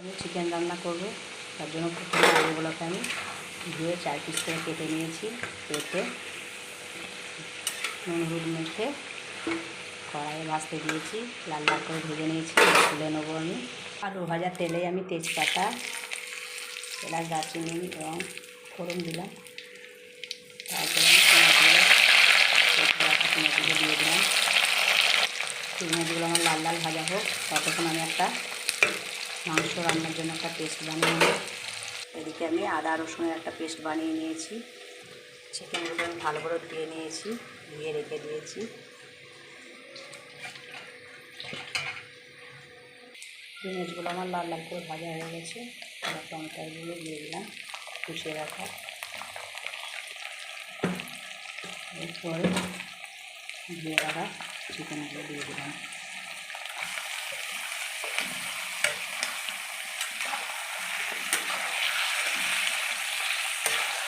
আমি চিকেন রান্না করব, তার জন্য প্রথমে আলুগুলোকে আমি ধুয়ে 4 পিস করে কেটে নিয়েছি। কেটে নুন হলুদ মেখে কড়াইয়ে ভাজতে দিয়েছি, লাল লাল করে ভেজে নিয়েছি। তুলে নেবো আমি। আলু ভাজা তেলে আমি তেজপাতা, এলাচ, দারচিনি এবং ফোড়ন দিলাম। তারপরে পেঁয়াজগুলো দিয়ে দিলাম। পেঁয়াজগুলো আমার লাল লাল ভাজা হোক, ততক্ষণ আমি একটা মাংস রান্নার জন্য একটা পেস্ট বানিয়ে নিই। এদিকে আমি আদা রসুনের একটা পেস্ট বানিয়ে নিয়েছি। চিকেনগুলো আমি ভালো করে ধুয়ে নিয়েছি, ধুয়ে রেখে দিয়েছি। পেঁয়াজগুলো আমার লাল লাল করে ভাজা হয়ে গেছে। টমেটোগুলো দিয়ে দিলাম, কুচিয়ে রাখা। এরপরে ধুয়ে রাখা চিকেনগুলো দিয়ে দিলাম।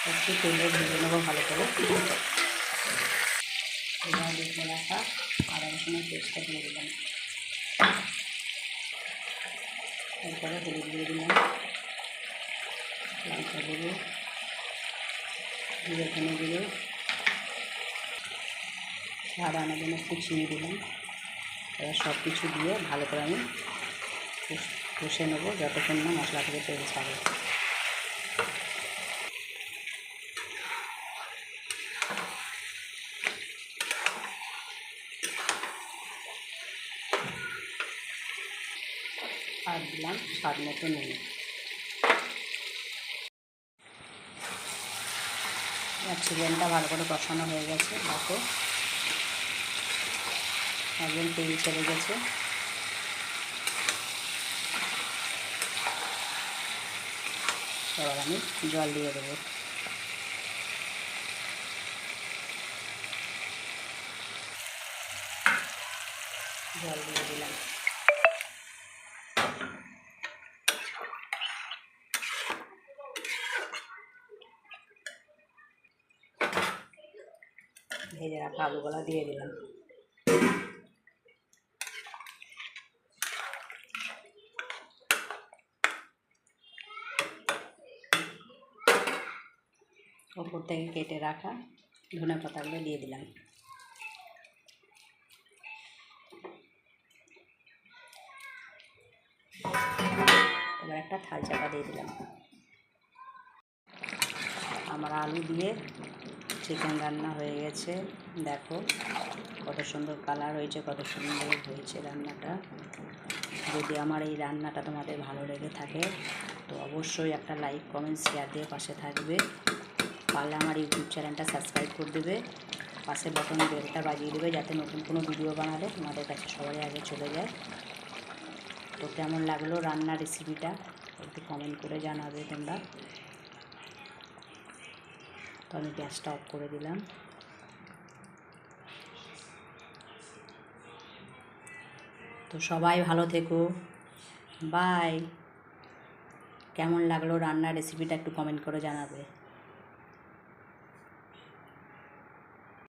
একটু তেলে ভেজে নেবো ভালো করে। এবার দেখে রাখা আদা রসুনের পেস্টটা দিয়ে দিলাম। এরপরে হলুদ দিয়ে দিলাম, লঙ্কা গুঁড়ো, জিরে ধনে গুঁড়ো, স্বাদ আনার জন্য একটু চিনি দিলাম। এবার সব কিছু দিয়ে ভালো করে আমি কষে নেবো যতক্ষণ না মশলা থেকে তেল ছাড়ে। আর দিলাম স্বাদ মতো নুন। চিকেনটা ভালো করে কষানো হয়ে গেছে, দেখো একদম তেল ছেড়ে গেছে। এবার আমি জল দিয়ে দেবো। জল দিয়ে দিলাম। ভেজে রাখা আলুগুলো দিয়ে দিলাম। ওপর থেকে কেটে রাখা ধনে পাতাগুলো দিয়ে দিলাম। এবার একটা থাল চাপা দিয়ে দিলাম। আমার আলু দিয়ে চিকেন রান্না হয়ে গেছে। দেখো কত সুন্দর কালার হয়েছে, কত সুন্দর হয়েছে রান্নাটা। যদি আমার এই রান্নাটা তোমাদের ভালো লেগে থাকে তো অবশ্যই একটা লাইক, কমেন্ট, শেয়ার দিয়ে পাশে থাকবে। পারলে আমার ইউটিউব চ্যানেলটা সাবস্ক্রাইব করে দেবে, পাশে বটন বেলটা বাজিয়ে দেবে, যাতে নতুন কোনো ভিডিও বানালে তোমাদের কাছে সবাই আগে চলে যায়। তো কেমন লাগলো রান্নার রেসিপিটা একটু কমেন্ট করে জানাবে তোমরা। তো আমি গ্যাসটা অফ করে দিলাম। তো সবাই ভালো থেকো, বাই। কেমন লাগলো রান্নার রেসিপিটা একটু কমেন্ট করে জানাবে।